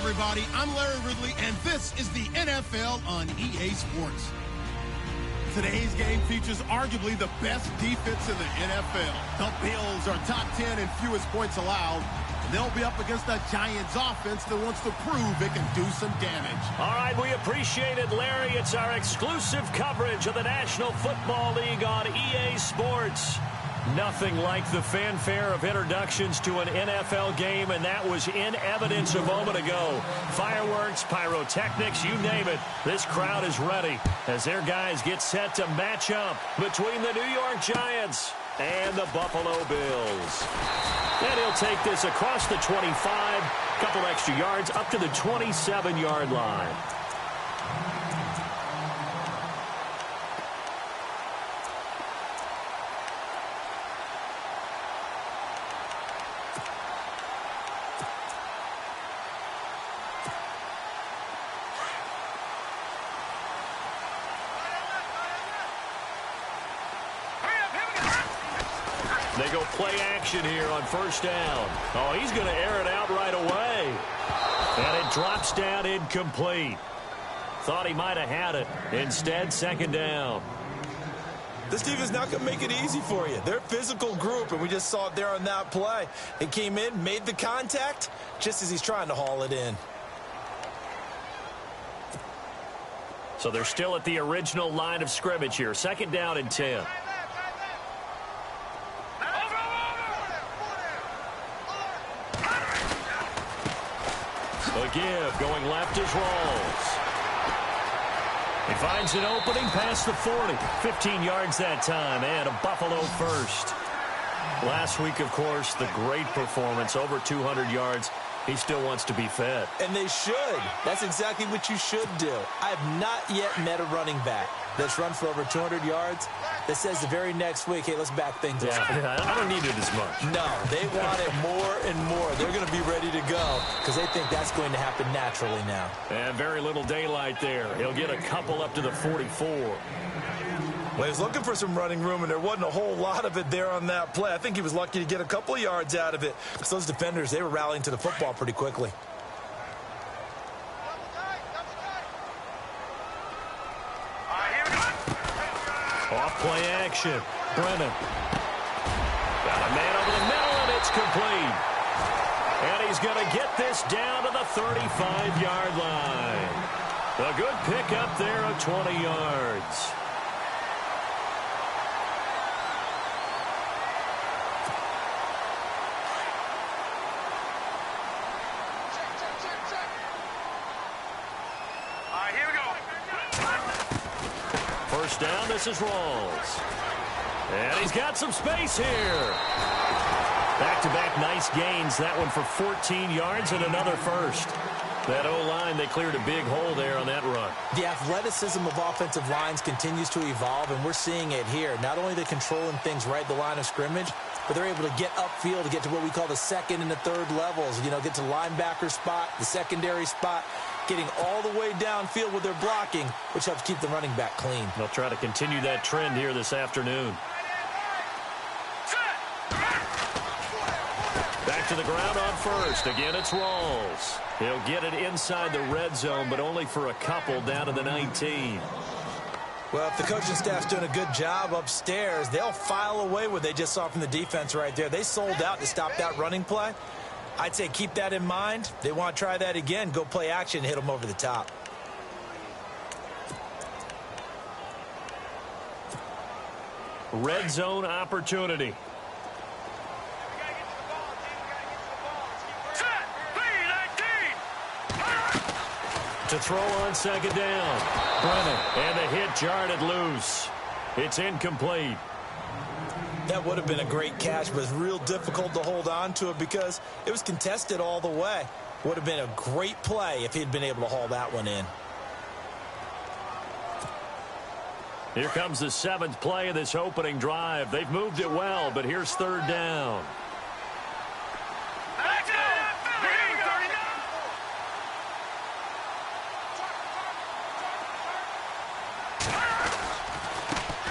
everybody. I'm Larry Ridley, and this is the NFL on EA Sports. Today's game features arguably the best defense in the NFL. The Bills are top 10 in fewest points allowed. They'll be up against a Giants offense that wants to prove it can do some damage. All right, we appreciate it, Larry. It's our exclusive coverage of the National Football League on EA Sports. Nothing like the fanfare of introductions to an NFL game, and that was in evidence a moment ago. Fireworks, pyrotechnics, you name it. This crowd is ready as their guys get set to match up between the New York Giants and the Buffalo Bills. And he'll take this across the 25, couple extra yards up to the 27-yard line. They go play action here on first down. Oh, he's going to air it out right away. And it drops down incomplete. Thought he might have had it. Instead, second down. This team is not going to make it easy for you. They're a physical group, and we just saw it there on that play. It came in, made the contact, just as he's trying to haul it in. So they're still at the original line of scrimmage here. Second down and 10. The give going left is Rawls. He finds an opening past the 40. 15 yards that time, and a Buffalo first. Last week, of course, the great performance, over 200 yards. He still wants to be fed. And they should. That's exactly what you should do. I have not yet met a running back that's run for over 200 yards that says the very next week, hey, let's back things up. Yeah, I don't need it as much. No, they want it more and more. They're going to be ready to go because they think that's going to happen naturally now. And very little daylight there. He'll get a couple up to the 44. Well, he was looking for some running room, and there wasn't a whole lot of it there on that play. I think he was lucky to get a couple of yards out of it because those defenders, they were rallying to the football pretty quickly. Off play action. Brennan. Got a man over the middle, and it's complete. And he's going to get this down to the 35-yard line. A good pickup there of 20 yards. First down, this is Rawls. And he's got some space here. Back-to-back nice gains. That one for 14 yards and another first. That O-line, they cleared a big hole there on that run. The athleticism of offensive lines continues to evolve, and we're seeing it here. Not only are they controlling things right at the line of scrimmage, but they're able to get upfield to get to what we call the second and the third levels. You know, get to the linebacker spot, the secondary spot, getting all the way downfield with their blocking, which helps keep the running back clean. They'll try to continue that trend here this afternoon. Back to the ground on first. Again, it's Rawls. He'll get it inside the red zone, but only for a couple down to the 19. Well, if the coaching staff's doing a good job upstairs, they'll file away what they just saw from the defense right there. They sold out to stop that running play. I'd say keep that in mind. They want to try that again. Go play action, hit them over the top. Red zone opportunity. To throw on second down. Brennan. And the hit jarred it loose. It's incomplete. That would have been a great catch, but it's real difficult to hold on to it because it was contested all the way. Would have been a great play if he'd been able to haul that one in. Here comes the seventh play of this opening drive. They've moved it well, but here's third down.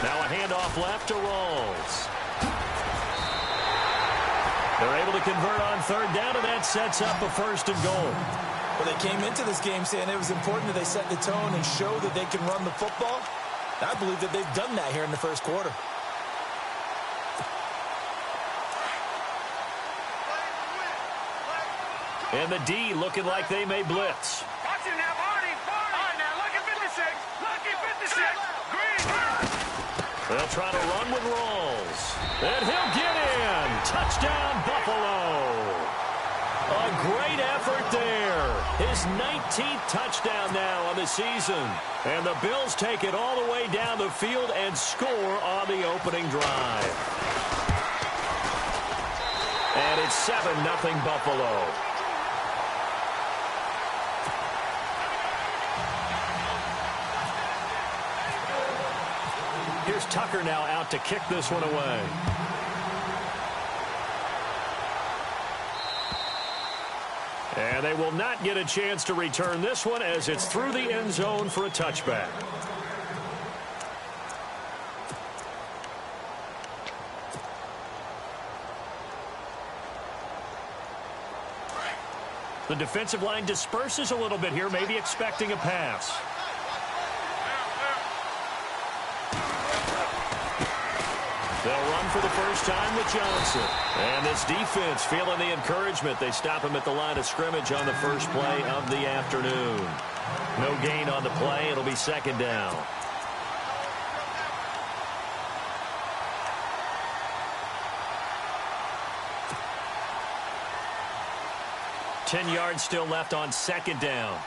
Now a handoff left to Rawls. They're able to convert on third down, and that sets up a first and goal. Well, they came into this game saying it was important that they set the tone and show that they can run the football. I believe that they've done that here in the first quarter. And the D looking like they may blitz. Watch it now, Barney. All right, now, look at 56. Look at 56. Green. They'll try to run with Rawls. And he'll get in. Touchdown, Buffalo. A great effort there. His 19th touchdown now on the season. And the Bills take it all the way down the field and score on the opening drive. And it's 7-0 Buffalo. Here's Tucker now out to kick this one away. And they will not get a chance to return this one as it's through the end zone for a touchback. The defensive line disperses a little bit here, maybe expecting a pass. They'll run for the first time with Johnson. And this defense feeling the encouragement. They stop him at the line of scrimmage on the first play of the afternoon. No gain on the play. It'll be second down. Ten yards still left on second down.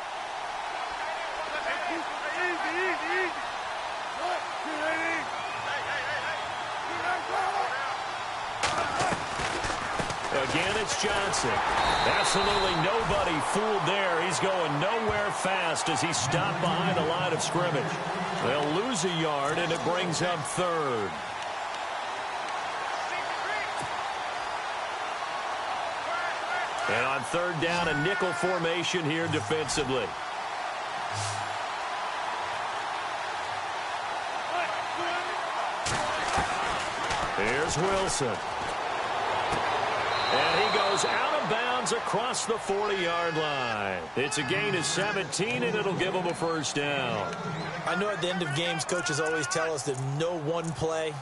Again, it's Johnson. Absolutely nobody fooled there. He's going nowhere fast as he stopped behind the line of scrimmage. They'll lose a yard, and it brings up third. And on third down, a nickel formation here defensively. Here's Wilson. And he goes out of bounds across the 40-yard line. It's a gain of 17, and it'll give them a first down. I know at the end of games, coaches always tell us that no one play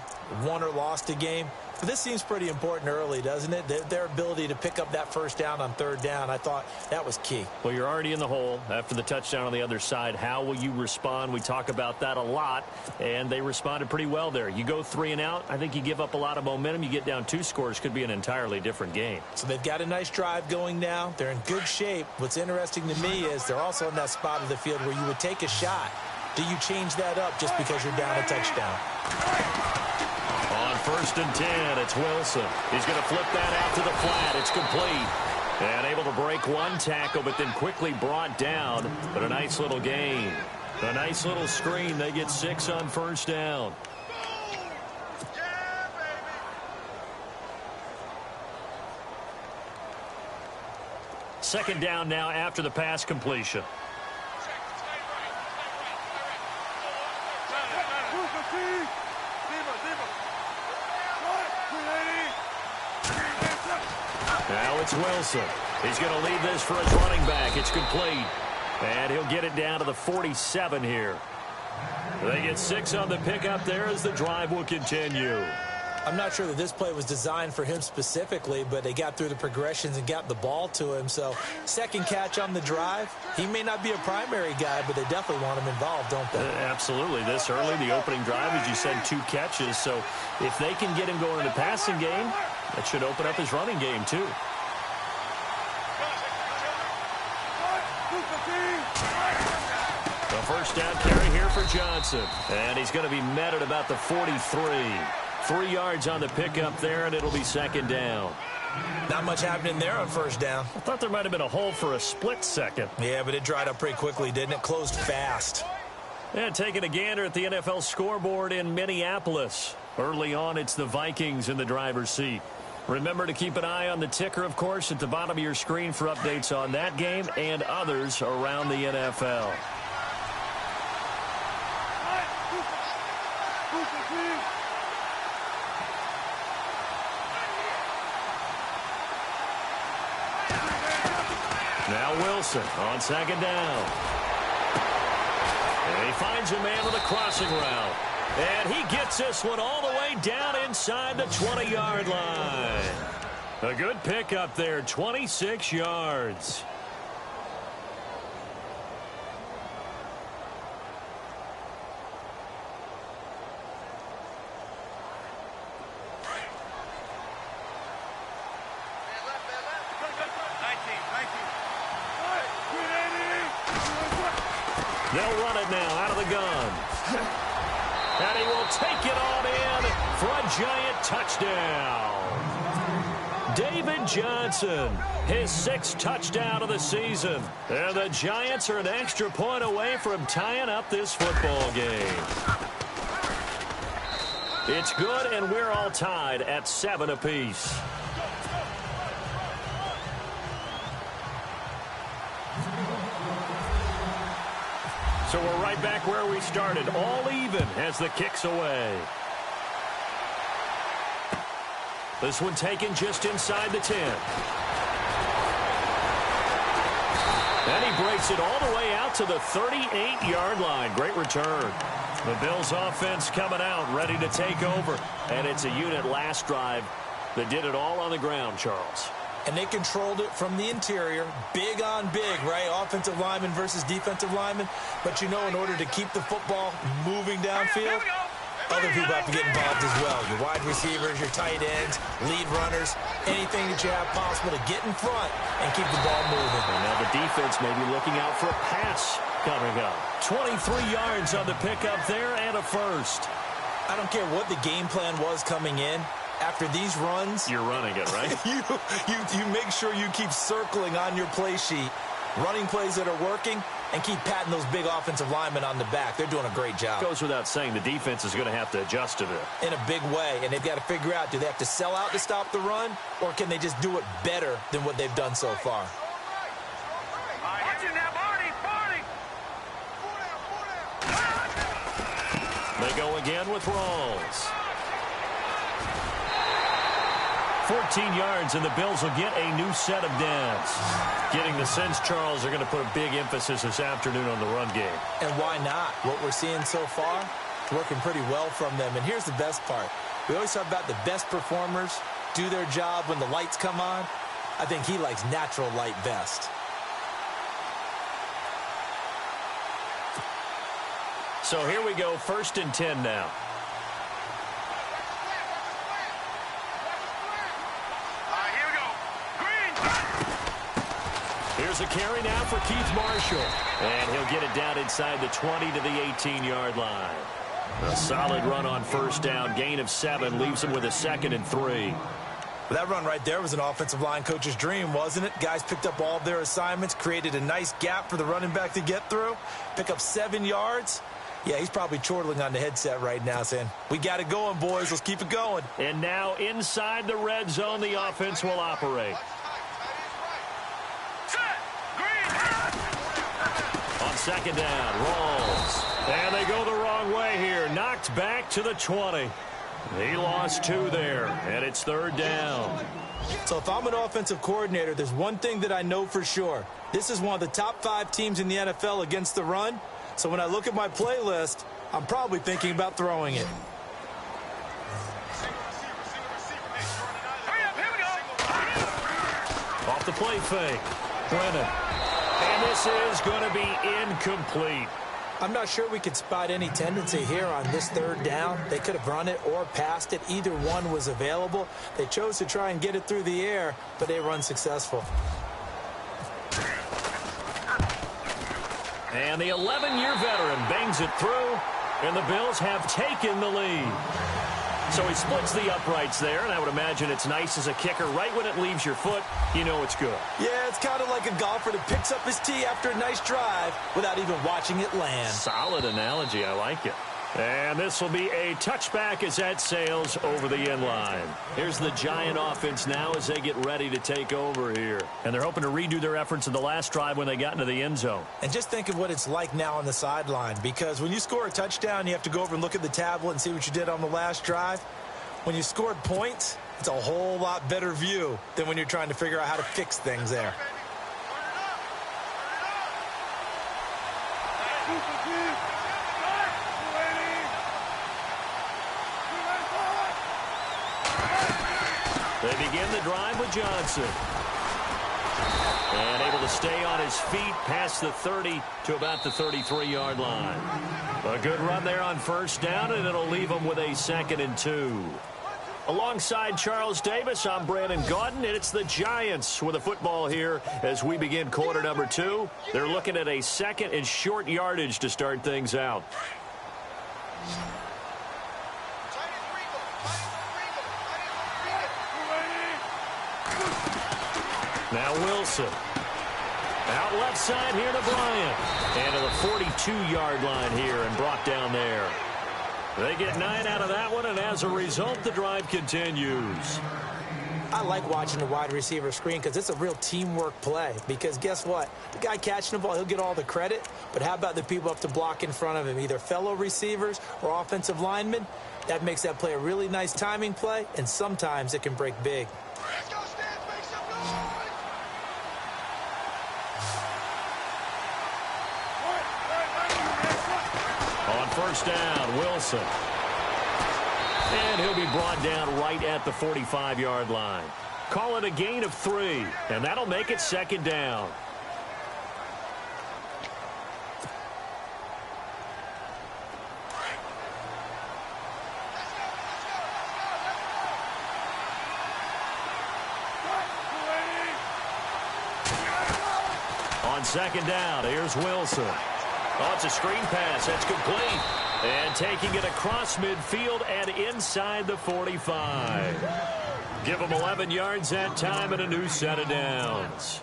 won or lost a game. But this seems pretty important early, doesn't it? Their ability to pick up that first down on third down, I thought that was key. Well, you're already in the hole after the touchdown on the other side. How will you respond? We talk about that a lot, and they responded pretty well there. You go 3 and out, I think you give up a lot of momentum. You get down 2 scores, could be an entirely different game. So they've got a nice drive going now. They're in good shape. What's interesting to me is they're also in that spot of the field where you would take a shot. Do you change that up just because you're down a touchdown? On first and 10, it's Wilson. He's going to flip that out to the flat. It's complete. And able to break one tackle, but then quickly brought down. But a nice little gain. A nice little screen. They get 6 on first down. Second down now after the pass completion. Now it's Wilson. He's going to lead this for his running back. It's complete. And he'll get it down to the 47 here. They get 6 on the pickup there as the drive will continue. I'm not sure that this play was designed for him specifically, but they got through the progressions and got the ball to him. So second catch on the drive. He may not be a primary guy, but they definitely want him involved, don't they? Absolutely. This early, the opening drive, as you said, 2 catches. So if they can get him going in the passing game, that should open up his running game too. The first down carry here for Johnson. And he's going to be met at about the 43. 3 yards on the pickup there, and it'll be second down. Not much happening there on first down. I thought there might have been a hole for a split second. Yeah, but it dried up pretty quickly, didn't it? Closed fast. And taking a gander at the NFL scoreboard in Minneapolis. Early on, it's the Vikings in the driver's seat. Remember to keep an eye on the ticker, of course, at the bottom of your screen for updates on that game and others around the NFL. Now Wilson on second down. And he finds a man with a crossing route. And he gets this one all the way down inside the 20-yard line. A good pickup there, 26 yards. They'll run it now out of the gun. And he will take it on in for a giant touchdown. David Johnson, his 6th touchdown of the season. And the Giants are an extra point away from tying up this football game. It's good, and we're all tied at 7 apiece. So we're right back where we started, all even as the kick's away. This one taken just inside the 10. And he breaks it all the way out to the 38-yard line. Great return. The Bills offense coming out, ready to take over. And it's a unit last drive that did it all on the ground, Charles. And they controlled it from the interior, big on big, right? Offensive lineman versus defensive lineman. But, you know, in order to keep the football moving downfield, other people have to get involved as well. Your wide receivers, your tight ends, lead runners, anything that you have possible to get in front and keep the ball moving. And now the defense may be looking out for a pass coming up. 23 yards on the pickup there and a first. I don't care what the game plan was coming in. After these runs, you're running it, right? you make sure you keep circling on your play sheet, running plays that are working, and keep patting those big offensive linemen on the back. They're doing a great job. Goes without saying the defense is going to have to adjust to this. In a big way, and they've got to figure out, do they have to sell out to stop the run, or can they just do it better than what they've done so far? They go again with Rawls. 14 yards, and the Bills will get a new set of downs. Getting the sense, Charles, they're going to put a big emphasis this afternoon on the run game. And why not? What we're seeing so far, working pretty well from them. And here's the best part. We always talk about the best performers do their job when the lights come on. I think he likes natural light best. So here we go, 1st and 10 now. Here's a carry now for Keith Marshall. And he'll get it down inside the 20 to the 18-yard line. A solid run on 1st down. Gain of 7 leaves him with a 2nd and 3. That run right there was an offensive line coach's dream, wasn't it? Guys picked up all of their assignments, created a nice gap for the running back to get through, pick up 7 yards. Yeah, he's probably chortling on the headset right now saying, we got it going, boys. Let's keep it going. And now inside the red zone, the offense will operate. On 2nd down, Rawls. And they go the wrong way here. Knocked back to the 20. He lost 2 there, and it's 3rd down. So if I'm an offensive coordinator, there's one thing that I know for sure. This is one of the top 5 teams in the NFL against the run. So when I look at my playlist, I'm probably thinking about throwing it. Off the play fake. Brennan. And this is going to be incomplete. I'm not sure we could spot any tendency here on this 3rd down. They could have run it or passed it. Either one was available. They chose to try and get it through the air, but they were unsuccessful. And the 11-year veteran bangs it through, and the Bills have taken the lead. So he splits the uprights there, and I would imagine it's nice as a kicker. Right when it leaves your foot, you know it's good. Yeah, it's kind of like a golfer that picks up his tee after a nice drive without even watching it land. Solid analogy. I like it. And this will be a touchback as that sails over the end line. Here's the Giant offense now as they get ready to take over here. And they're hoping to redo their efforts in the last drive when they got into the end zone. And just think of what it's like now on the sideline, because when you score a touchdown, you have to go over and look at the tablet and see what you did on the last drive. When you scored points, it's a whole lot better view than when you're trying to figure out how to fix things there. They begin the drive with Johnson. And able to stay on his feet past the 30 to about the 33-yard line. A good run there on first down, and it'll leave them with a 2nd and 2. Alongside Charles Davis, I'm Brandon Gaudin, and it's the Giants with the football here as we begin quarter number 2. They're looking at a 2nd and short yardage to start things out. Now Wilson. Out left side here to Bryant. And to the 42-yard line here and brought down there. They get 9 out of that one, and as a result, the drive continues. I like watching the wide receiver screen because it's a real teamwork play. Because guess what? The guy catching the ball, he'll get all the credit. But how about the people up to block in front of him, either fellow receivers or offensive linemen? That makes that play a really nice timing play, and sometimes it can break big. On first down, Wilson. And he'll be brought down right at the 45-yard line. Call it a gain of 3, and that'll make it 2nd down. On 2nd down, here's Wilson. Oh, it's a screen pass. That's complete. And taking it across midfield and inside the 45. Give them 11 yards that time and a new set of downs.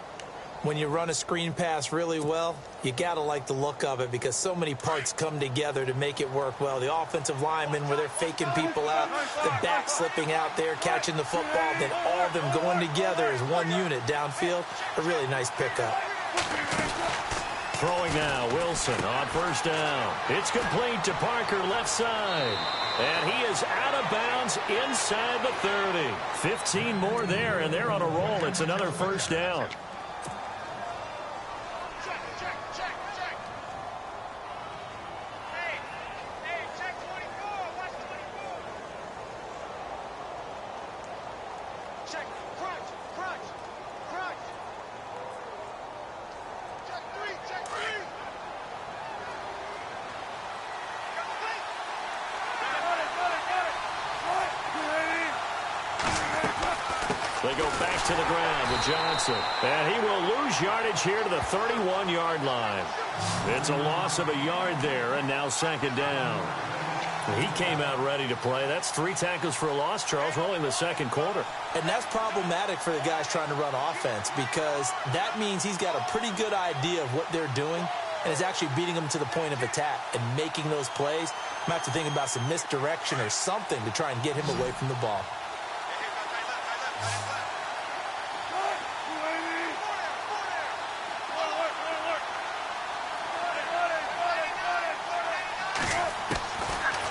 When you run a screen pass really well, you got to like the look of it because so many parts come together to make it work well. The offensive linemen, where they're faking people out, the back slipping out there, catching the football, then all of them going together as one unit downfield. A really nice pickup. Throwing now, Wilson on first down. It's complete to Parker left side. And he is out of bounds inside the 30. 15 more there, and they're on a roll. It's another first down. They go back to the ground with Johnson. And he will lose yardage here to the 31-yard line. It's a loss of a yard there, and now 2nd down. He came out ready to play. That's 3 tackles for a loss, Charles. We're only in the 2nd quarter. And that's problematic for the guys trying to run offense because that means he's got a pretty good idea of what they're doing and is actually beating them to the point of attack and making those plays. I'm going to have to think about some misdirection or something to try and get him away from the ball.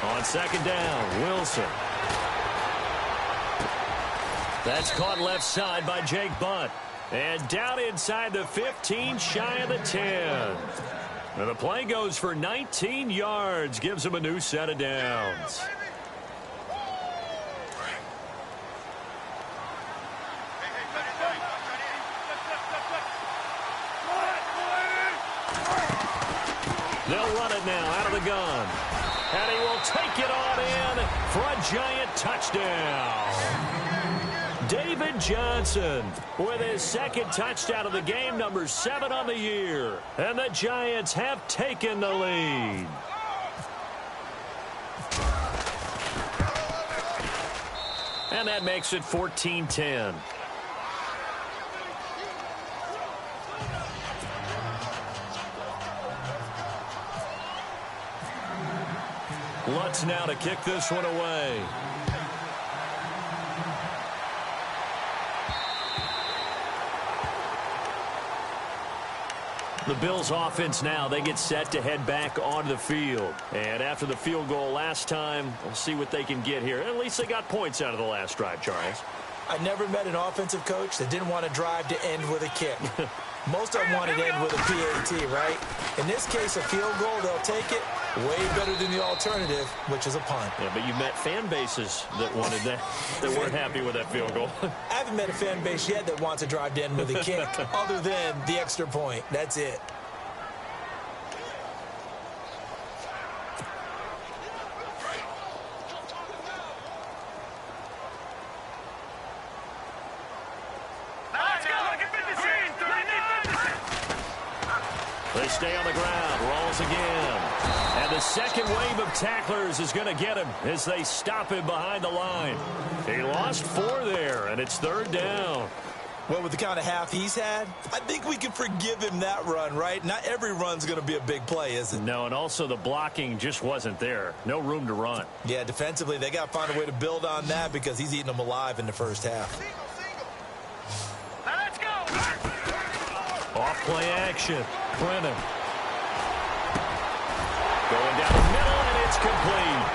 On 2nd down, Wilson. That's caught left side by Jake Butt. And down inside the 15, shy of the 10. And the play goes for 19 yards, gives him a new set of downs. They'll run it now out of the gun. And he will take it on in for a Giant touchdown. David Johnson with his 2nd touchdown of the game, number 7 on the year. And the Giants have taken the lead. And that makes it 14-10. Lutz now to kick this one away. The Bills offense now, they get set to head back onto the field. And after the field goal last time, we'll see what they can get here. At least they got points out of the last drive, Charles. I never met an offensive coach that didn't want to drive to end with a kick. Most of them wanted to end with a PAT, right? In this case, a field goal, they'll take it way better than the alternative, which is a punt. Yeah, but you met fan bases that wanted that weren't happy with that field goal. I haven't met a fan base yet that wants to drive to end with a kick other than the extra point. That's it. They stay on the ground, rolls again. And the second wave of tacklers is going to get him as they stop him behind the line. He lost 4 there, and it's 3rd down. Well, with the kind of half he's had, I think we can forgive him that run, right? Not every run's going to be a big play, is it? No, and also the blocking just wasn't there. No room to run. Yeah, defensively, they got to find a way to build on that because he's eating them alive in the first half. Now let's go. Off play action. Brennan. Going down the middle, and it's complete.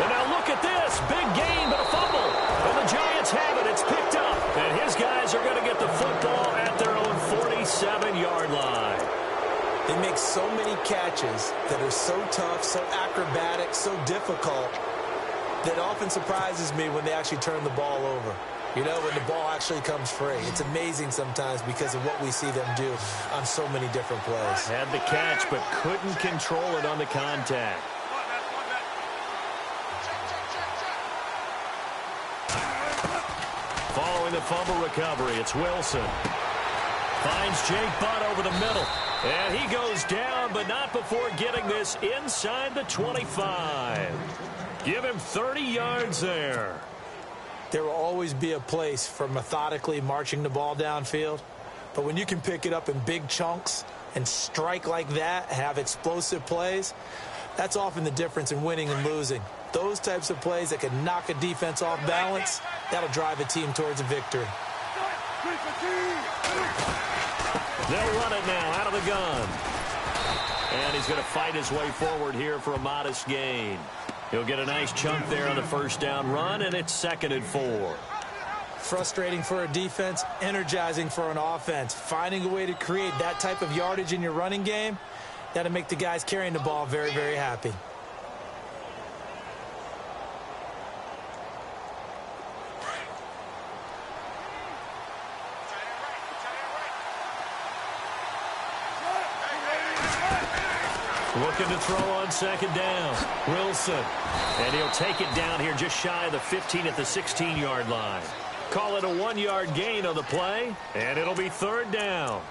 And now look at this. Big gain, but a fumble. And the Giants have it. It's picked up. And his guys are going to get the football at their own 47-yard line. They make so many catches that are so tough, so acrobatic, so difficult that often surprises me when they actually turn the ball over. You know, when the ball actually comes free. It's amazing sometimes because of what we see them do on so many different plays. Had the catch, but couldn't control it on the contact. Following the fumble recovery, it's Wilson. Finds Jake Butt over the middle. And he goes down, but not before getting this inside the 25. Give him 30 yards there. There will always be a place for methodically marching the ball downfield. But when you can pick it up in big chunks and strike like that, have explosive plays, that's often the difference in winning and losing. Those types of plays that can knock a defense off balance, that'll drive a team towards a victory. They'll run it now out of the gun. And he's going to fight his way forward here for a modest gain. He'll get a nice chunk there on the first down run, and it's 2nd and 4. Frustrating for a defense, energizing for an offense. Finding a way to create that type of yardage in your running game, that'll make the guys carrying the ball very, very happy. Looking to throw on 2nd down. Wilson. And he'll take it down here just shy of the 15 at the 16-yard line. Call it a 1-yard gain on the play, and it'll be 3rd down.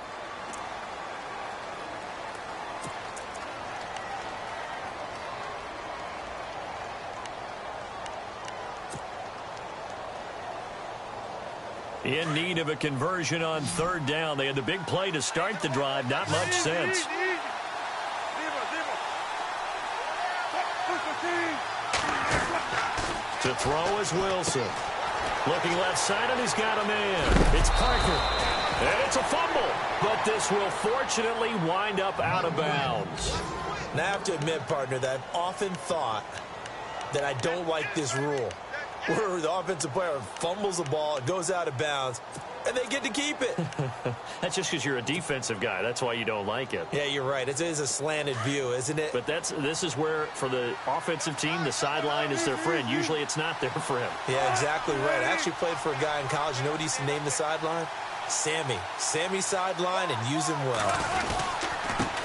In need of a conversion on 3rd down. They had the big play to start the drive. Not much sense. To throw is Wilson. Looking left side, and he's got a man. It's Parker. And it's a fumble. But this will fortunately wind up out of bounds. Now, I have to admit, partner, that I've often thought that I don't like this rule, where the offensive player fumbles the ball, it goes out of bounds, and they get to keep it. That's just because you're a defensive guy. That's why you don't like it. Yeah, you're right. It is a slanted view, isn't it? But this is where, for the offensive team, the sideline is their friend. Usually it's not their friend. Yeah, exactly right. I actually played for a guy in college. You know what he used to name the sideline? Sammy. Sammy sideline, and use him well.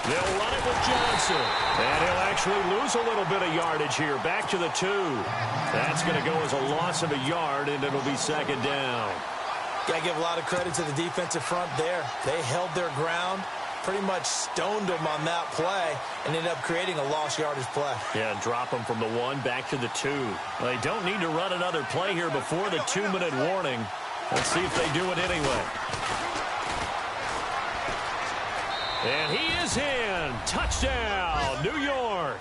They'll run it with Johnson. And he'll actually lose a little bit of yardage here. Back to the 2. That's going to go as a loss of a yard, and it'll be 2nd down. Got to give a lot of credit to the defensive front there. They held their ground, pretty much stoned them on that play, and ended up creating a lost yardage play. Yeah, drop them from the 1 back to the 2. Well, they don't need to run another play here before the 2-minute warning. Let's see if they do it anyway. And he is in. Touchdown, New York.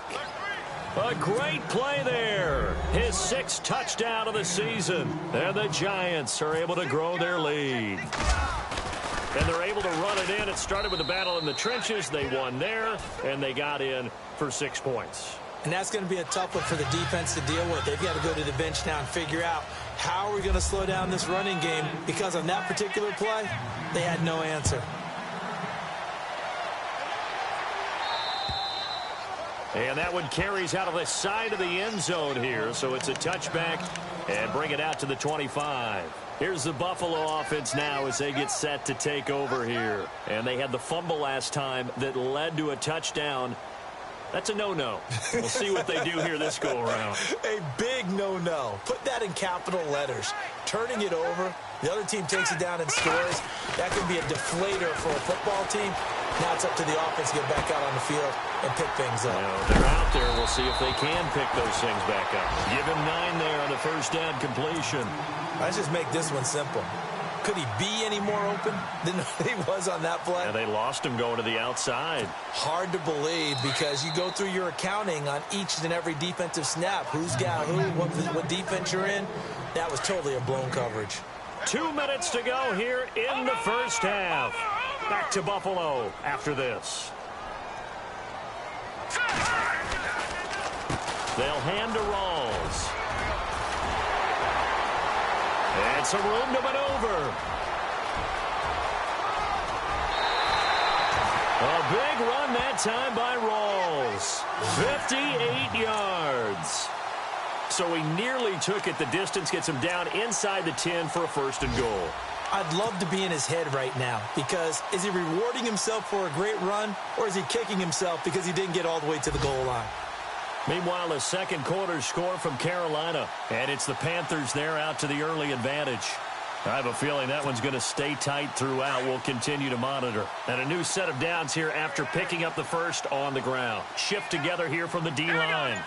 A great play there. His 6th touchdown of the season. And the Giants are able to grow their lead. And they're able to run it in. It started with a battle in the trenches. They won there, and they got in for 6 points. And that's going to be a tough one for the defense to deal with. They've got to go to the bench now and figure out How are we going to slow down this running game? Because on that particular play, they had no answer. And that one carries out of the side of the end zone here. So it's a touchback and bring it out to the 25. Here's the Buffalo offense now as they get set to take over here. And they had the fumble last time that led to a touchdown. That's a no-no. We'll see what they do here this go-around. A big no-no. Put that in capital letters. Turning it over, the other team takes it down and scores. That can be a deflator for a football team. Now it's up to the offense to get back out on the field and pick things up. They're out there. We'll see if they can pick those things back up. Give him 9 there on the first down completion. Let's just make this one simple. Could he be any more open than he was on that play? And they lost him going to the outside. Hard to believe because you go through your accounting on each and every defensive snap. Who's got who, what defense you're in. That was totally a blown coverage. 2 minutes to go here in the first half. Back to Buffalo after this. They'll hand to Rawls. And some room to maneuver. A big run that time by Rawls. 58 yards. So he nearly took it the distance, gets him down inside the 10 for a first and goal. I'd love to be in his head right now because is he rewarding himself for a great run or is he kicking himself because he didn't get all the way to the goal line? Meanwhile, a second quarter score from Carolina, and it's the Panthers there out to the early advantage. I have a feeling that one's going to stay tight throughout. We'll continue to monitor. And a new set of downs here after picking up the first on the ground. Shift together here from the D-line.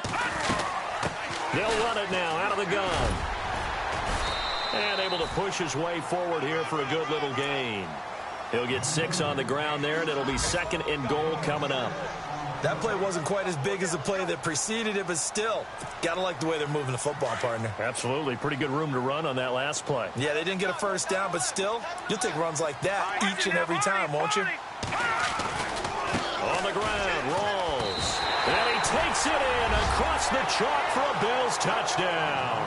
They'll run it now out of the gun. And able to push his way forward here for a good little gain. He'll get 6 on the ground there, and it'll be second and goal coming up. That play wasn't quite as big as the play that preceded it, but still, got to like the way they're moving the football, partner. Absolutely. Pretty good room to run on that last play. Yeah, they didn't get a first down, but still, you'll take runs like that each and every time, won't you? On the ground, Rawls. And he takes it in across the chalk for a Bills touchdown.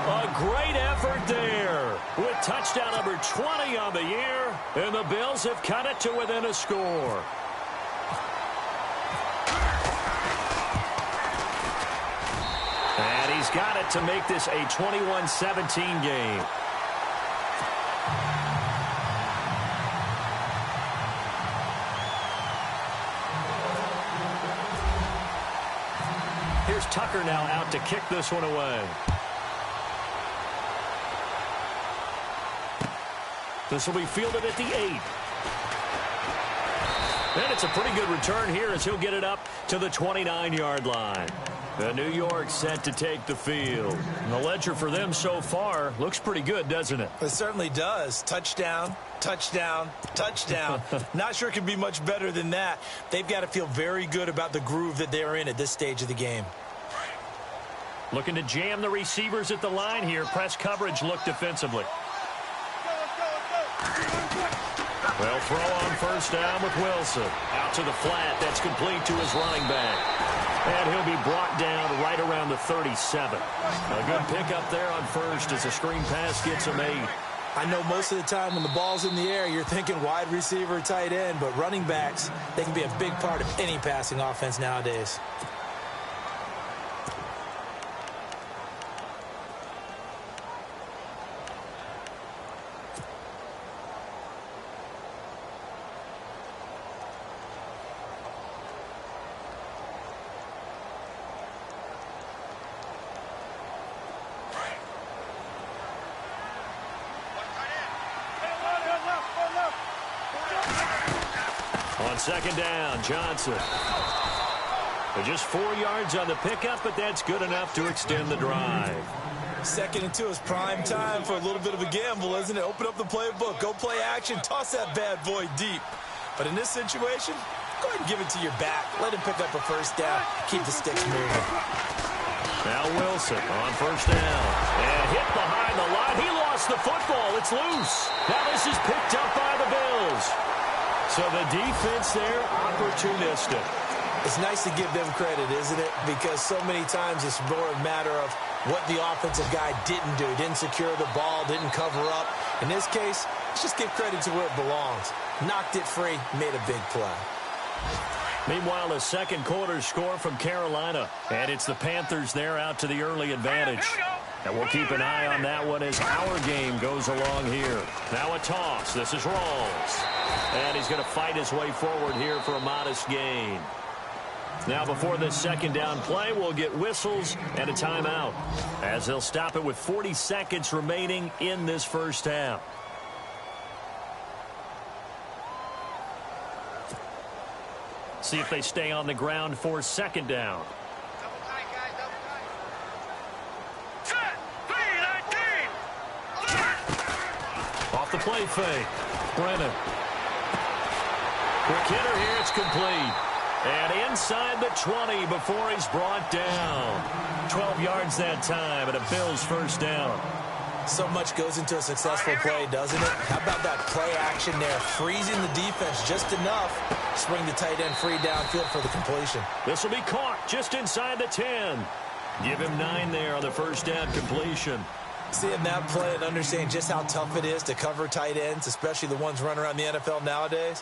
A great effort there with touchdown number 20 on the year, and the Bills have cut it to within a score. And he's got it to make this a 21-17 game. Here's Tucker now out to kick this one away. This will be fielded at the 8. And it's a pretty good return here as he'll get it up to the 29-yard line. The New York set to take the field. And the ledger for them so far looks pretty good, doesn't it? It certainly does. Touchdown, touchdown, touchdown. Not sure it could be much better than that. They've got to feel very good about the groove that they're in at this stage of the game. Looking to jam the receivers at the line here. Press coverage look defensively. Well, throw on first down with Wilson. Out to the flat. That's complete to his running back. And he'll be brought down right around the 37. A good pickup there on first as the screen pass gets him 8. I know most of the time when the ball's in the air, you're thinking wide receiver, tight end, but running backs, they can be a big part of any passing offense nowadays. Second down, Johnson. Just 4 yards on the pickup, but that's good enough to extend the drive. 2nd and 2 is prime time for a little bit of a gamble, isn't it? Open up the playbook, go play action, toss that bad boy deep. But in this situation, go ahead and give it to your back. Let him pick up a first down. Keep the sticks moving. Now Wilson on first down. And hit behind the line. He lost the football. It's loose. Now this is picked up by the Bills. So the defense there, opportunistic. It's nice to give them credit, isn't it? Because so many times it's more a matter of what the offensive guy didn't do. Didn't secure the ball, didn't cover up. In this case, let's just give credit to where it belongs. Knocked it free, made a big play. Meanwhile, a second quarter score from Carolina. And it's the Panthers there out to the early advantage. And we'll keep an eye on that one as our game goes along here. Now a toss. This is Rawls. And he's going to fight his way forward here for a modest gain. Now before this second down play, we'll get whistles and a timeout, as they'll stop it with 40 seconds remaining in this first half. See if they stay on the ground for second down. Double tight, guys, double tight. Set, 3-19. Off the play fake. Brennan. Quick hitter here. It's complete. And inside the 20 before he's brought down. 12 yards that time and a Bills first down. So much goes into a successful play, doesn't it? How about that play action there? Freezing the defense just enough. Swing the tight end free downfield for the completion. This will be caught just inside the 10. Give him 9 there on the first down completion. Seeing that play and understanding just how tough it is to cover tight ends, especially the ones running around the NFL nowadays,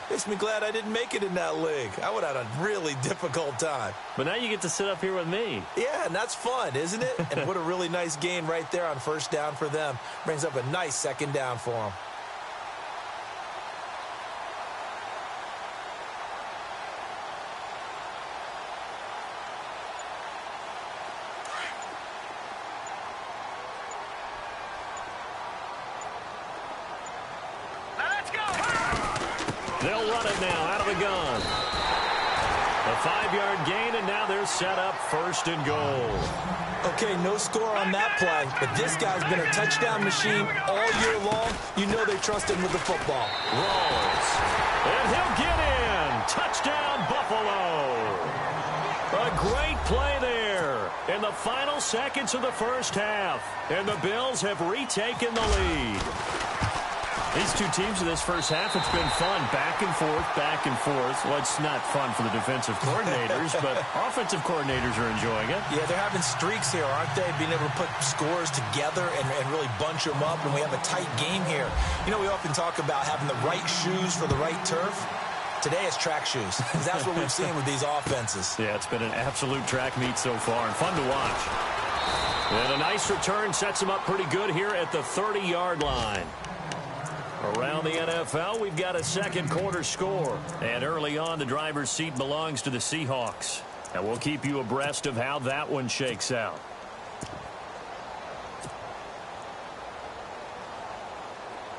makes me glad I didn't make it in that league. I would have had a really difficult time. But now you get to sit up here with me. Yeah, and that's fun, isn't it? And what a really nice gain right there on first down for them. Brings up a nice second down for them. They'll run it now out of the gun. A 5-yard gain, and now they're set up first and goal. Okay, no score on that play, but this guy's been a touchdown machine all year long. You know they trust him with the football. Rolls. And he'll get in. Touchdown, Buffalo. A great play there in the final seconds of the first half. And the Bills have retaken the lead. These two teams in this first half, it's been fun. Back and forth, back and forth. Well, it's not fun for the defensive coordinators, but offensive coordinators are enjoying it. Yeah, they're having streaks here, aren't they? Being able to put scores together and really bunch them up, and we have a tight game here. You know, we often talk about having the right shoes for the right turf. Today it's track shoes. That's what we've seen with these offenses. Yeah, it's been an absolute track meet so far, and fun to watch. And a nice return sets them up pretty good here at the 30-yard line. Around the NFL, we've got a second quarter score. And early on, the driver's seat belongs to the Seahawks. And we'll keep you abreast of how that one shakes out.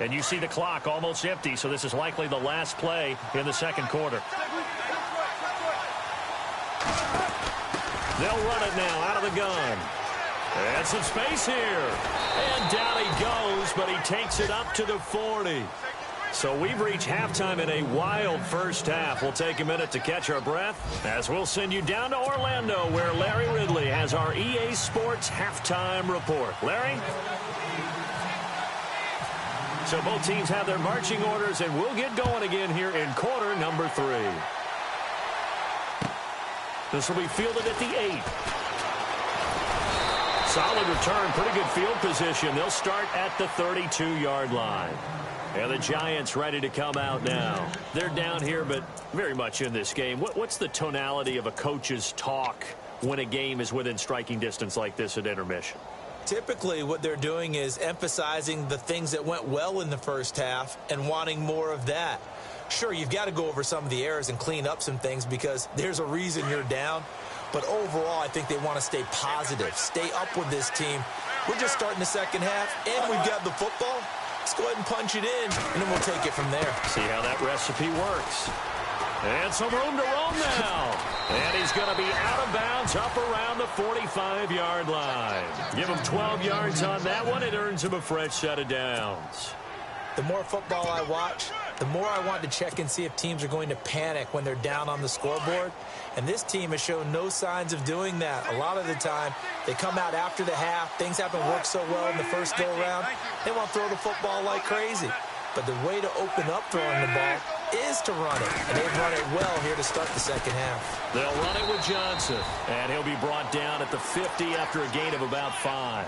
And you see the clock almost empty, so this is likely the last play in the second quarter. They'll run it now out of the gun. And some space here. And down he goes, but he takes it up to the 40. So we've reached halftime in a wild first half. We'll take a minute to catch our breath as we'll send you down to Orlando, where Larry Ridley has our EA Sports halftime report. Larry? So both teams have their marching orders, and we'll get going again here in quarter number 3. This will be fielded at the 8. Solid return, pretty good field position. They'll start at the 32-yard line. And the Giants ready to come out now. They're down here, but very much in this game. What's the tonality of a coach's talk when a game is within striking distance like this at intermission? Typically, what they're doing is emphasizing the things that went well in the first half and wanting more of that. Sure, you've got to go over some of the errors and clean up some things because there's a reason you're down. But overall, I think they want to stay positive, stay up with this team. We're just starting the second half, and we've got the football. Let's go ahead and punch it in, and then we'll take it from there. See how that recipe works. And some room to roam now. And he's going to be out of bounds up around the 45-yard line. Give him 12 yards on that one. It earns him a fresh set of downs. The more football I watch, the more I want to check and see if teams are going to panic when they're down on the scoreboard. And this team has shown no signs of doing that. A lot of the time, they come out after the half. Things haven't worked so well in the first go-around. They want to throw the football like crazy. But the way to open up throwing the ball is to run it, and they've run it well here to start the second half. They'll run it with Johnson, and he'll be brought down at the 50 after a gain of about 5.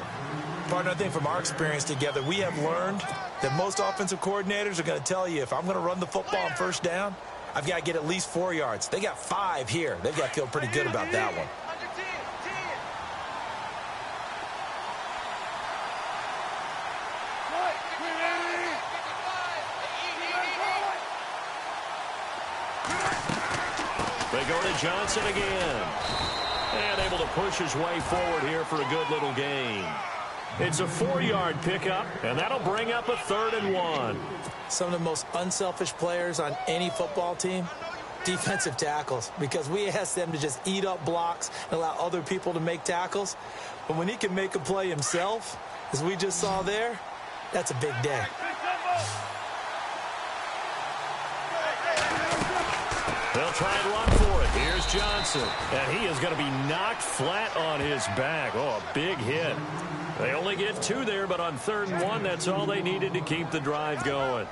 Partner, I think from our experience together, we have learned that most offensive coordinators are going to tell you, if I'm going to run the football on first down, I've got to get at least 4 yards. They got 5 here. They've got to feel pretty good about that one. They go to Johnson again. And able to push his way forward here for a good little gain. It's a 4-yard pickup, and that'll bring up a 3rd and 1. Some of the most unselfish players on any football team, defensive tackles, because we ask them to just eat up blocks and allow other people to make tackles. But when he can make a play himself, as we just saw there, that's a big day. They'll try and run for it. Here's Johnson. And he is going to be knocked flat on his back. Oh, a big hit. They only get 2 there, but on 3rd and 1, that's all they needed to keep the drive going.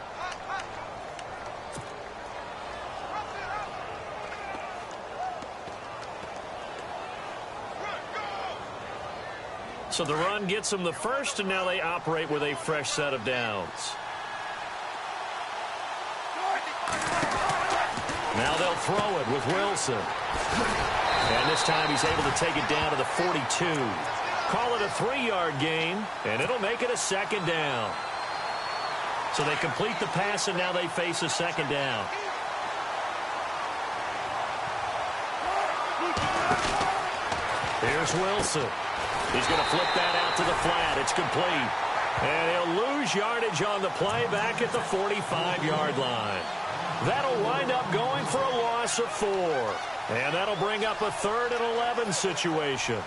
So the run gets them the first, and now they operate with a fresh set of downs. Now they'll throw it with Wilson. And this time he's able to take it down to the 42. Call it a 3-yard gain, and it'll make it a 2nd down. So they complete the pass, and now they face a 2nd down. Here's Wilson. He's going to flip that out to the flat. It's complete. And he'll lose yardage on the play back at the 45-yard line. That'll wind up going for a loss of 4. And that'll bring up a 3rd and 11 situation.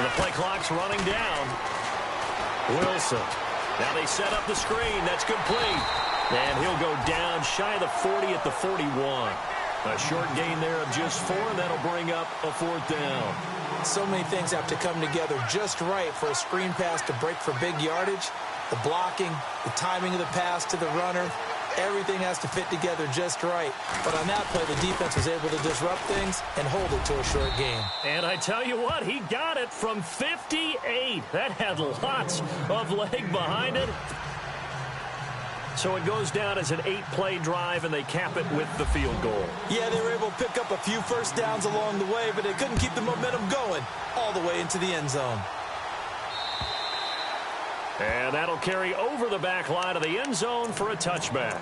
The play clock's running down. Wilson. Now they set up the screen. That's complete. And he'll go down shy of the 40 at the 41. A short gain there of just 4, and that'll bring up a 4th down. So many things have to come together just right for a screen pass to break for big yardage. The blocking, the timing of the pass to the runner, everything has to fit together just right. But on that play, the defense was able to disrupt things and hold it to a short gain. And I tell you what, he got it from 58. That had lots of leg behind it. So it goes down as an 8-play drive, and they cap it with the field goal. Yeah, they were able to pick up a few first downs along the way, but they couldn't keep the momentum going all the way into the end zone. And that'll carry over the back line of the end zone for a touchback.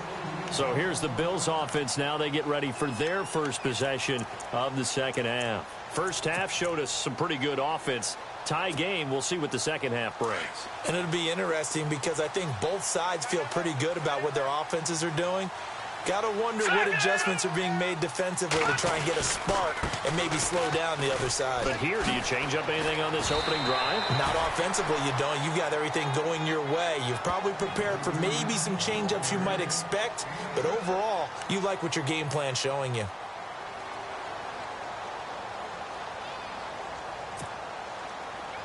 So here's the Bills offense now. They get ready for their first possession of the second half. First half showed us some pretty good offense. Tie game. We'll see what the second half brings. And it'll be interesting because I think both sides feel pretty good about what their offenses are doing. Got to wonder what adjustments are being made defensively to try and get a spark and maybe slow down the other side. But here, do you change up anything on this opening drive? Not offensively, you don't. You've got everything going your way. You've probably prepared for maybe some change-ups you might expect, but overall, you like what your game plan's showing you.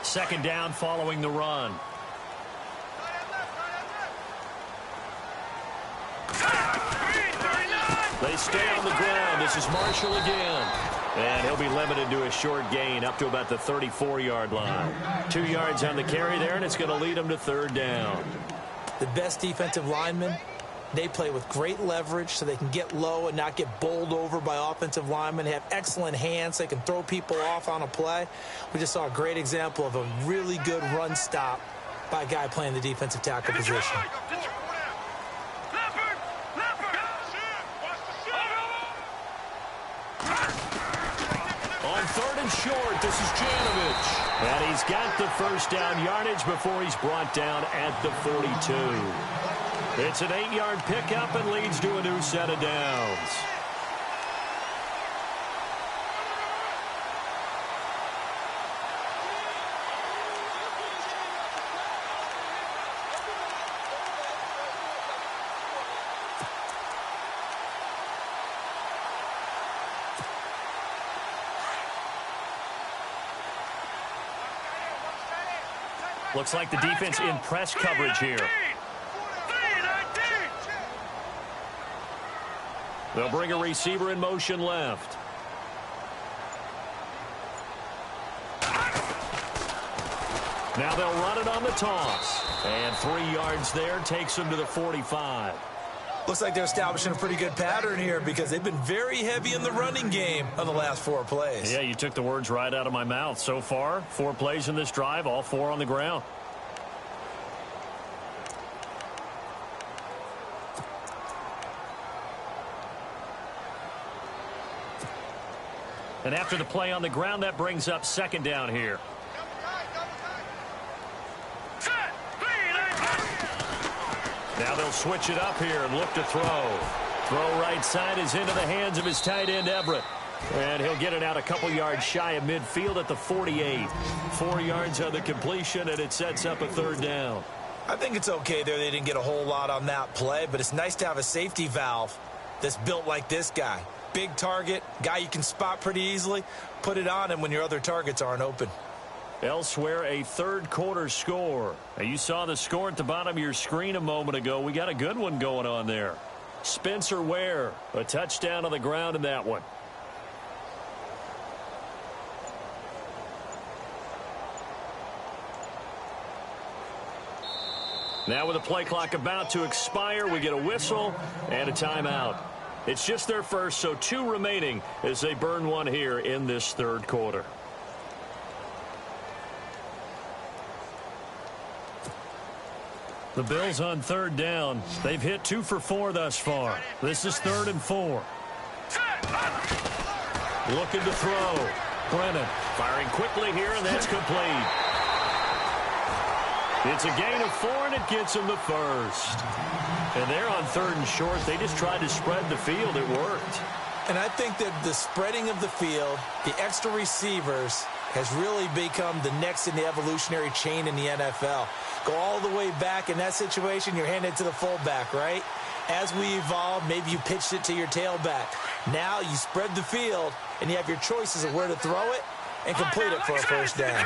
Second down following the run. They stay on the ground. This is Marshall again. And he'll be limited to a short gain up to about the 34-yard line. 2 yards on the carry there, and it's going to lead them to 3rd down. The best defensive linemen, they play with great leverage so they can get low and not get bowled over by offensive linemen. They have excellent hands. They can throw people off on a play. We just saw a great example of a really good run stop by a guy playing the defensive tackle position. On 3rd and short, this is Janovich. And he's got the first down yardage before he's brought down at the 42. It's an 8-yard pickup and leads to a new set of downs. Looks like the defense in press coverage here. They'll bring a receiver in motion left. Now they'll run it on the toss. And 3 yards there takes them to the 45. Looks like they're establishing a pretty good pattern here because they've been very heavy in the running game on the last 4 plays. Yeah, you took the words right out of my mouth. So far, 4 plays in this drive, all 4 on the ground. And after the play on the ground, that brings up second down here. Now they'll switch it up here and look to throw. Throw right side is into the hands of his tight end, Everett. And he'll get it out a couple yards shy of midfield at the 48. 4 yards on the completion, and it sets up a third down. I think it's okay there. They didn't get a whole lot on that play, but it's nice to have a safety valve that's built like this guy. Big target, guy you can spot pretty easily. Put it on him when your other targets aren't open. Elsewhere, a third quarter score. Now, you saw the score at the bottom of your screen a moment ago. We got a good one going on there. Spencer Ware, a touchdown on the ground in that one. Now with the play clock about to expire, we get a whistle and a timeout. It's just their first, so 2 remaining as they burn one here in this third quarter. The Bills on third down. They've hit 2 for 4 thus far. This is 3rd and 4. Looking to throw. Brennan firing quickly here, and that's complete. It's a gain of 4, and it gets them the first. And they're on 3rd and short. They just tried to spread the field. It worked. And I think that the spreading of the field, the extra receivers, has really become the next in the evolutionary chain in the NFL. Go all the way back in that situation, you're handed it to the fullback, right? As we evolve, maybe you pitched it to your tailback. Now you spread the field, and you have your choices of where to throw it and complete it for a first down.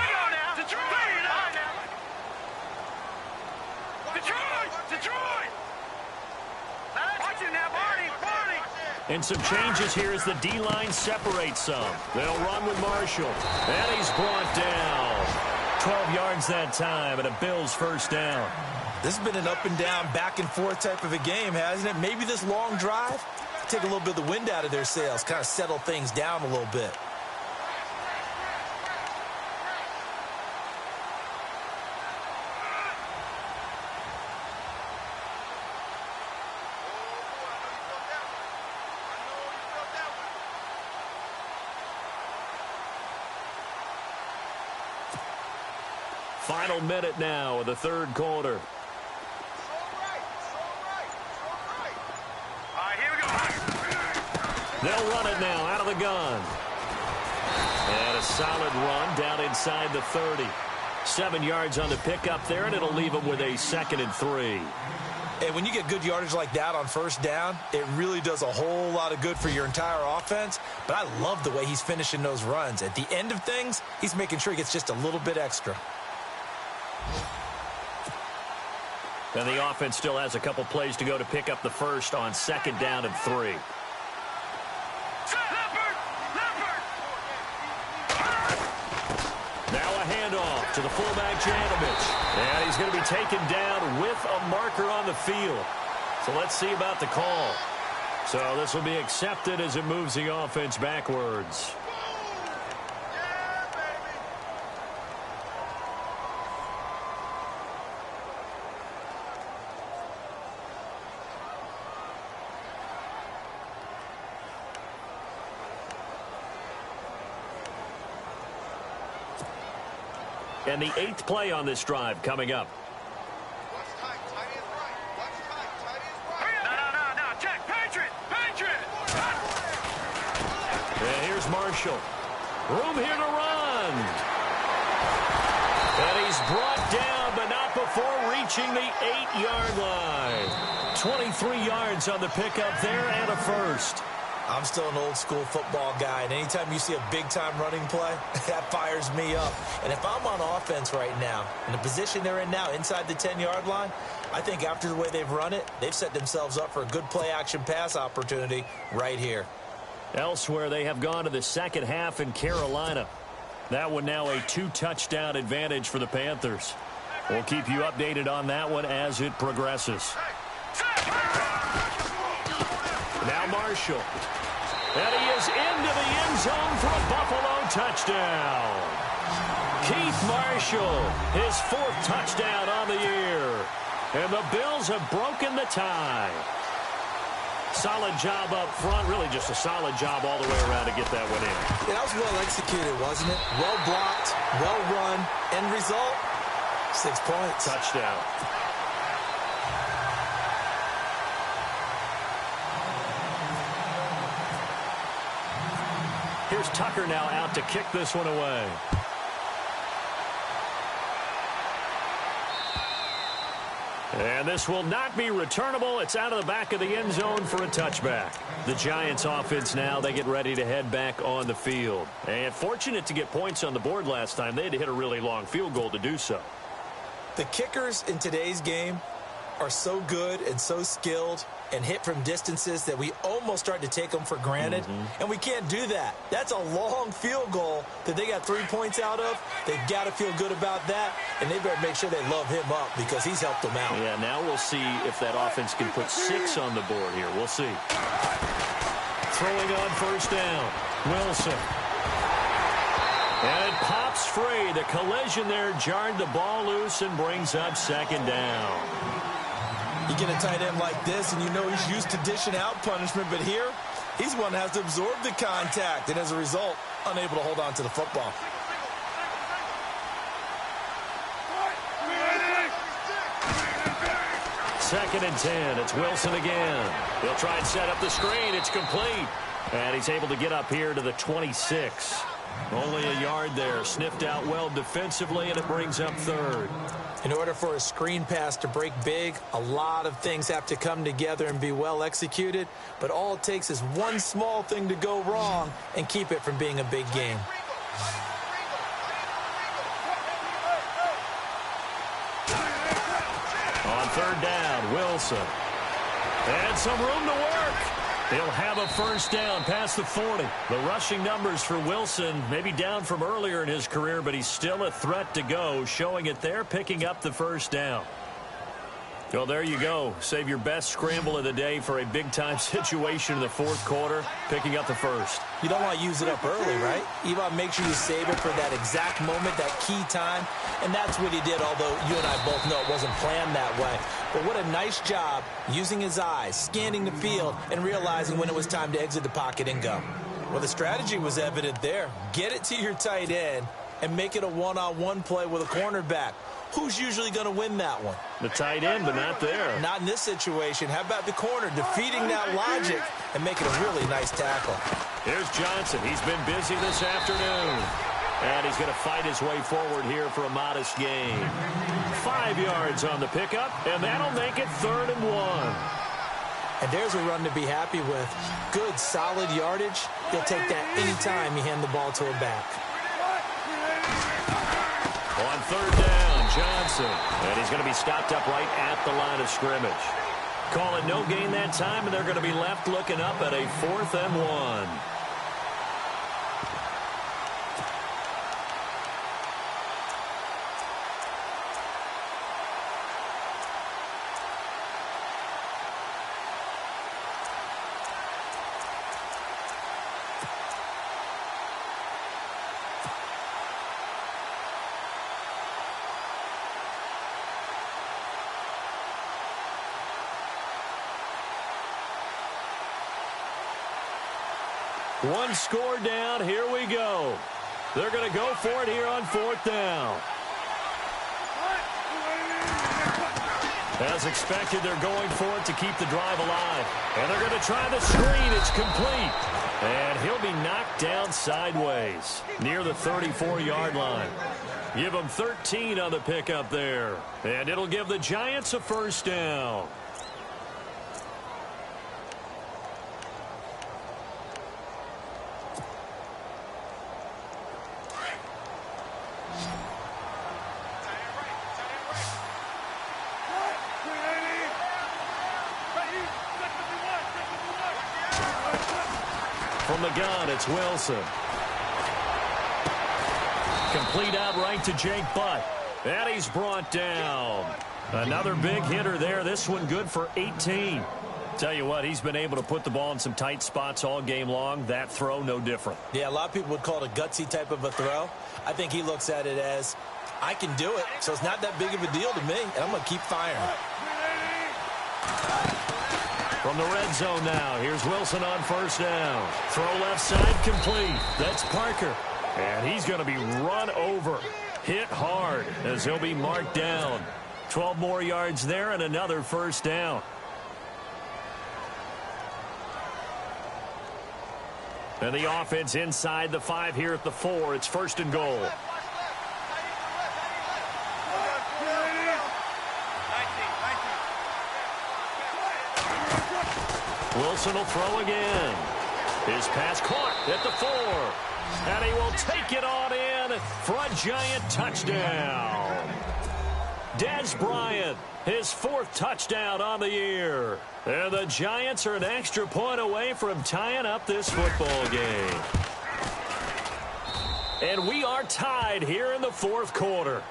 And some changes here as the D-line separates some. They'll run with Marshall. And he's brought down. 12 yards that time, and a Bills first down. This has been an up-and-down, back-and-forth type of a game, hasn't it? Maybe this long drive, take a little bit of the wind out of their sails, kind of settle things down a little bit. Final minute now of the third quarter. They'll run it now out of the gun. And a solid run down inside the 30. 7 yards on the pickup there, and it'll leave them with a 2nd and 3. And when you get good yardage like that on first down, it really does a whole lot of good for your entire offense. But I love the way he's finishing those runs. At the end of things, he's making sure he gets just a little bit extra. And the offense still has a couple plays to go to pick up the first on 2nd down and 3. Now a handoff to the fullback, Janovich. And he's going to be taken down with a marker on the field. So let's see about the call. So this will be accepted as it moves the offense backwards. And the 8th play on this drive coming up. And here's Marshall. Room here to run. And he's brought down, but not before reaching the 8-yard line. 23 yards on the pickup there and a first. I'm still an old-school football guy, and anytime you see a big-time running play, that fires me up. And if I'm on offense right now, in the position they're in now, inside the 10-yard line, I think after the way they've run it, they've set themselves up for a good play-action pass opportunity right here. Elsewhere, they have gone to the second half in Carolina. That one now a 2-touchdown advantage for the Panthers. We'll keep you updated on that one as it progresses. Now Marshall. And he is into the end zone for a Buffalo touchdown. Keith Marshall, his 4th touchdown on the year. And the Bills have broken the tie. Solid job up front. Really just a solid job all the way around to get that one in. Yeah, that was well executed, wasn't it? Well blocked, well run. End result, 6 points. Touchdown. Here's Tucker now out to kick this one away. And this will not be returnable. It's out of the back of the end zone for a touchback. The Giants offense now, they get ready to head back on the field. And fortunate to get points on the board last time. They had to hit a really long field goal to do so. The kickers in today's game are so good and so skilled and hit from distances that we almost start to take them for granted. And we can't do that. That's a long field goal that they got 3 points out of. They've got to feel good about that, and they better make sure they love him up because he's helped them out. Yeah, now we'll see if that offense can put 6 on the board here. We'll see. Throwing on first down, Wilson. And it pops free. The collision there jarred the ball loose and brings up second down. You get a tight end like this, and you know he's used to dishing out punishment, but here, he's one that has to absorb the contact, and as a result, unable to hold on to the football. Second and 10. It's Wilson again. He'll try and set up the screen. It's complete. And he's able to get up here to the 26. Only a yard there. Sniffed out well defensively, and it brings up third. In order for a screen pass to break big, a lot of things have to come together and be well executed. But all it takes is one small thing to go wrong and keep it from being a big game. On third down, Wilson. And some room to work. He'll have a first down past the 40. The rushing numbers for Wilson maybe down from earlier in his career, but he's still a threat to go, showing it there, picking up the first down. Well, there you go. Save your best scramble of the day for a big-time situation in the fourth quarter, picking up the first. You don't want to use it up early, right? You want to make sure you save it for that exact moment, that key time, and that's what he did, although you and I both know it wasn't planned that way. But what a nice job using his eyes, scanning the field, and realizing when it was time to exit the pocket and go. Well, the strategy was evident there. Get it to your tight end and make it a one-on-one play with a cornerback. Who's usually going to win that one? The tight end, but not there. Not in this situation. How about the corner defeating that logic and making a really nice tackle? Here's Johnson. He's been busy this afternoon. And he's going to fight his way forward here for a modest gain. 5 yards on the pickup, and that'll make it 3rd and 1. And there's a run to be happy with. Good, solid yardage. He'll take that anytime you hand the ball to a back. On third down, Johnson. And he's going to be stopped up right at the line of scrimmage. Call it no gain that time, and they're going to be left looking up at a 4th and 1. One score down. Here we go. They're going to go for it here on 4th down. As expected, they're going for it to keep the drive alive. And they're going to try the screen. It's complete. And he'll be knocked down sideways near the 34-yard line. Give them 13 on the pickup there. And it'll give the Giants a first down. From the gun, it's Wilson. Complete out right to Jake Butt. And he's brought down. Another big hitter there. This one good for 18. Tell you what, he's been able to put the ball in some tight spots all game long. That throw, no different. Yeah, a lot of people would call it a gutsy type of a throw. I think he looks at it as, I can do it, so it's not that big of a deal to me, and I'm going to keep firing. From the red zone now, here's Wilson on first down. Throw left side complete. That's Parker. And he's going to be run over. Hit hard as he'll be marked down. 12 more yards there and another first down. And the offense inside the 5 here at the 4. It's first and goal. Wilson will throw again. His pass caught at the 4. And he will take it on in for a giant touchdown. Dez Bryant, his 4th touchdown on the year. And the Giants are an extra point away from tying up this football game. And we are tied here in the 4th quarter.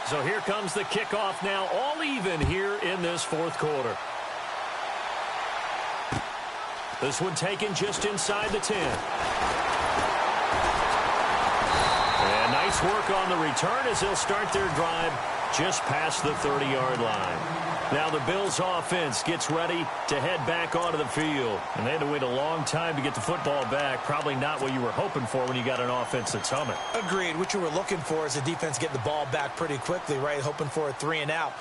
So here comes the kickoff now, all even here in this 4th quarter. This one taken just inside the 10. And nice work on the return as they'll start their drive just past the 30-yard line. Now the Bills offense gets ready to head back onto the field. And they had to wait a long time to get the football back. Probably not what you were hoping for when you got an offense that's humming. Agreed. What you were looking for is the defense getting the ball back pretty quickly, right? Hoping for a 3 and out.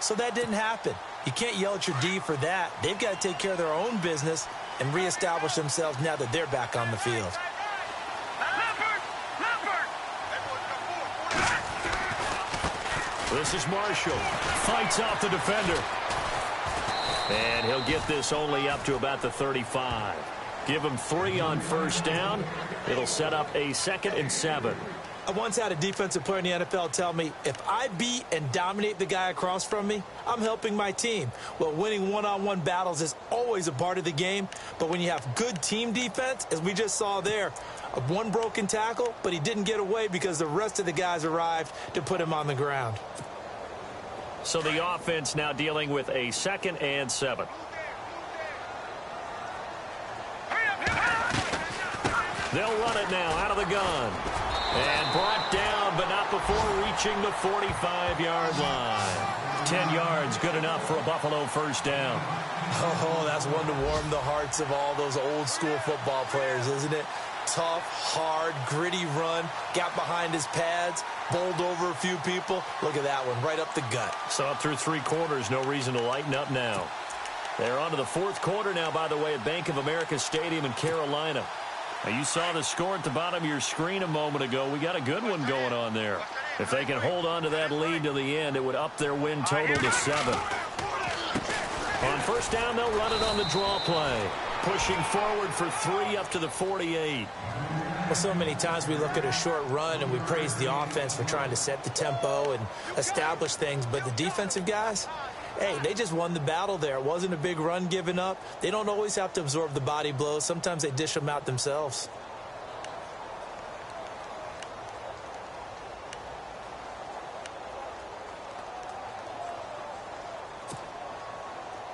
So that didn't happen. You can't yell at your D for that. They've got to take care of their own business and reestablish themselves now that they're back on the field. This is Marshall. Fights off the defender. And he'll get this only up to about the 35. Give him 3 on first down. It'll set up a 2nd and 7. I once had a defensive player in the NFL tell me, if I beat and dominate the guy across from me, I'm helping my team. Well, winning one-on-one battles is always a part of the game, but when you have good team defense, as we just saw there, one broken tackle, but he didn't get away because the rest of the guys arrived to put him on the ground. So the offense now dealing with a 2nd and 7. They'll run it now out of the gun. And brought down, but not before reaching the 45-yard line. 10 yards, good enough for a Buffalo first down. Oh, that's one to warm the hearts of all those old-school football players, isn't it? Tough, hard, gritty run, got behind his pads, bowled over a few people. Look at that one, right up the gut. So up through 3 quarters, no reason to lighten up now. They're on to the 4th quarter now, by the way, at Bank of America Stadium in Carolina. Now, you saw the score at the bottom of your screen a moment ago. We got a good one going on there. If they can hold on to that lead to the end, it would up their win total to 7. On first down, they'll run it on the draw play. Pushing forward for 3 up to the 48. Well, so many times we look at a short run and we praise the offense for trying to set the tempo and establish things. But the defensive guys, hey, they just won the battle there. It wasn't a big run given up. They don't always have to absorb the body blows. Sometimes they dish them out themselves.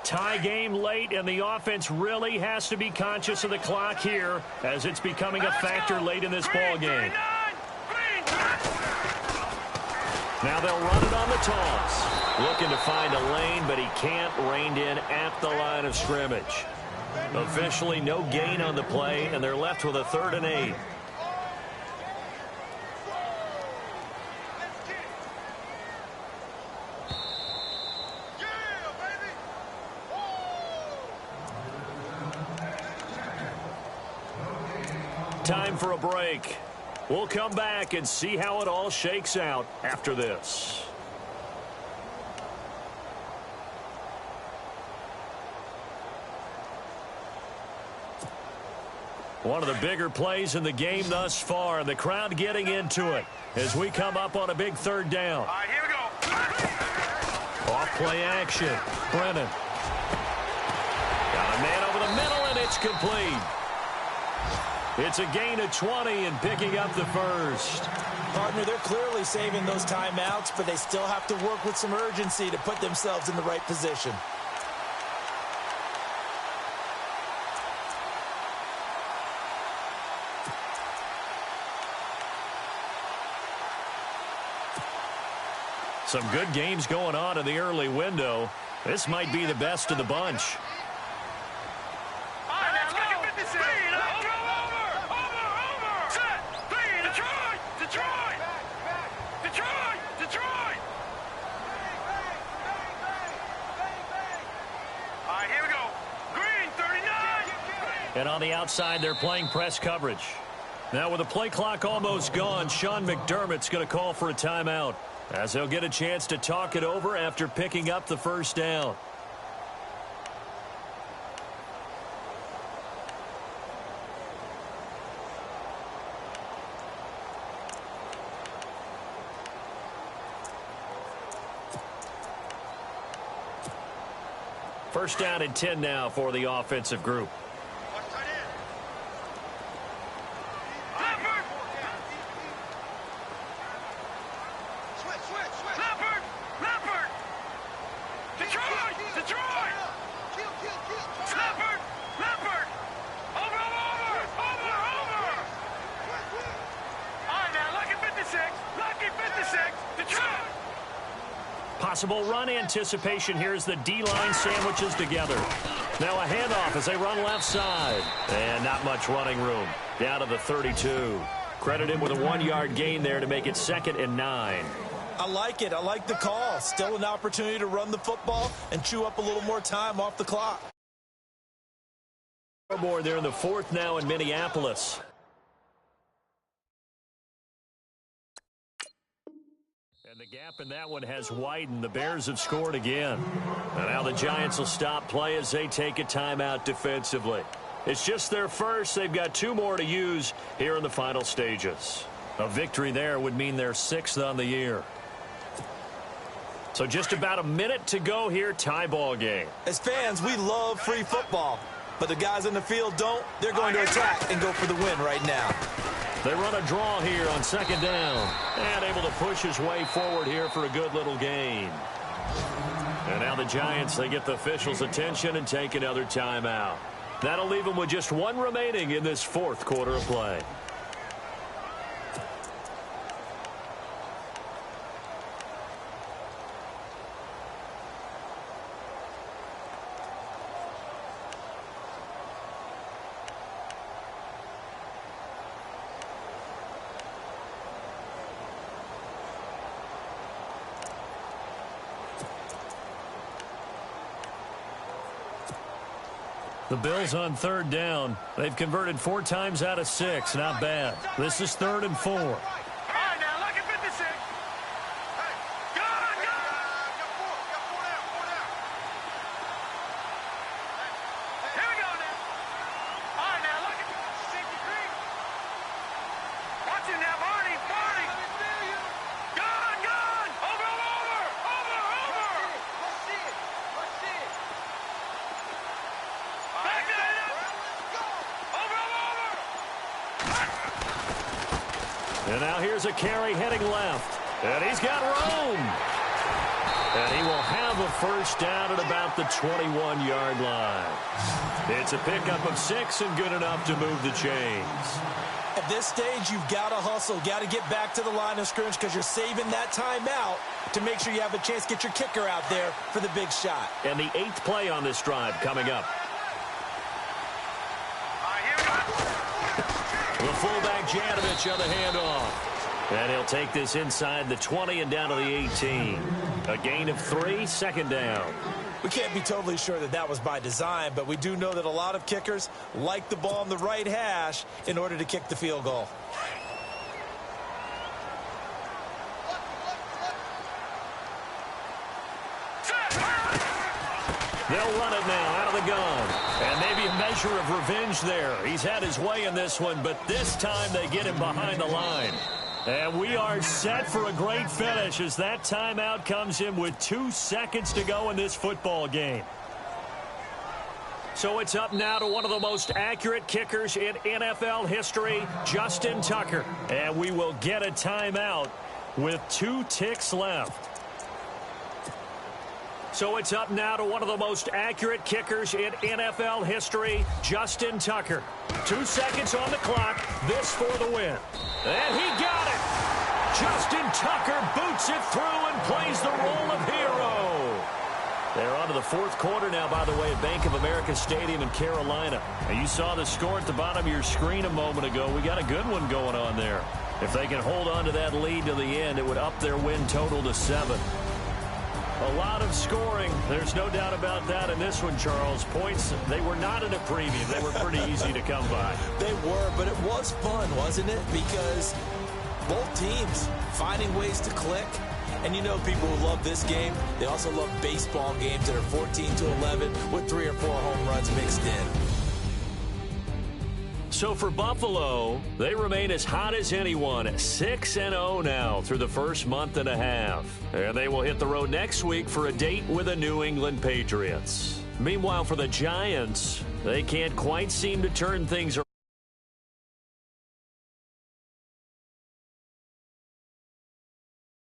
Tie game late, and the offense really has to be conscious of the clock here as it's becoming a factor late in this ball game. Now they'll run it on the toss. Looking to find a lane, but he can't. Reined in at the line of scrimmage. Officially no gain on the play, and they're left with a 3rd and 8. Time for a break. We'll come back and see how it all shakes out after this. One of the bigger plays in the game thus far, and the crowd getting into it as we come up on a big third down. All right, here we go. Off play action. Brennan. Got a man over the middle, and it's complete. It's a gain of 20 and picking up the first. Partner, they're clearly saving those timeouts, but they still have to work with some urgency to put themselves in the right position. Some good games going on in the early window. This might be the best of the bunch. All right, let's go. 56. Over. Set. Detroit. All right, here we go. Green, 39. And on the outside, they're playing press coverage. Now with the play clock almost gone, Sean McDermott's going to call for a timeout, as he'll get a chance to talk it over after picking up the first down. First down and 10 now for the offensive group. Possible run anticipation here as the D-line sandwiches together. Now a handoff as they run left side. And not much running room. Down to the 32. Credit him with a 1-yard gain there to make it 2nd and 9. I like it. I like the call. Still an opportunity to run the football and chew up a little more time off the clock. More there in the 4th now in Minneapolis. And the gap in that one has widened. The Bears have scored again. And now the Giants will stop play as they take a timeout defensively. It's just their first. They've got 2 more to use here in the final stages. A victory there would mean their 6th on the year. So just about a minute to go here. Tie ball game. As fans, we love free football. But the guys in the field don't. They're going to attack and go for the win right now. They run a draw here on 2nd down. And able to push his way forward here for a good little gain. And now the Giants, they get the officials' attention and take another timeout. That'll leave them with just 1 remaining in this 4th quarter of play. The Bills on 3rd down. They've converted 4 times out of 6. Not bad. This is 3rd and 4. All right, now look at 56. Hey, go! Got 4 down. Here we go now. All right, now look at 63. Watch him now, Barney. Gone. Over. Let's see it. Back it up. Over. And now here's a carry heading left. And he's got room. And he will have a first down at about the 21-yard line. It's a pickup of 6 and good enough to move the chains. At this stage, you've got to hustle, got to get back to the line of scrimmage because you're saving that timeout to make sure you have a chance to get your kicker out there for the big shot. And the 8th play on this drive coming up. The fullback Janovich on the handoff. And he'll take this inside the 20 and down to the 18. A gain of 3, 2nd down. We can't be totally sure that that was by design, but we do know that a lot of kickers like the ball on the right hash in order to kick the field goal. They'll run it now out of the gun. And maybe a measure of revenge there. He's had his way in this one, but this time they get him behind the line. And we are set for a great finish as that timeout comes in with 2 seconds to go in this football game. So it's up now to one of the most accurate kickers in NFL history, Justin Tucker. And we will get a timeout with 2 ticks left. So it's up now to one of the most accurate kickers in NFL history, Justin Tucker. 2 seconds on the clock. This for the win. And he got it. Justin Tucker boots it through and plays the role of hero. They're on to the 4th quarter now, by the way, at Bank of America Stadium in Carolina. And you saw the score at the bottom of your screen a moment ago. We got a good one going on there. If they can hold on to that lead to the end, it would up their win total to 7. A lot of scoring. There's no doubt about that in this one, Charles. Points, they were not in a premium. They were pretty easy to come by. They were, but it was fun, wasn't it? Because both teams finding ways to click. And you know people who love this game, they also love baseball games that are 14-11 with 3 or 4 home runs mixed in. So for Buffalo, they remain as hot as anyone, 6-0 now through the first month and a half. And they will hit the road next week for a date with the New England Patriots. Meanwhile, for the Giants, they can't quite seem to turn things around.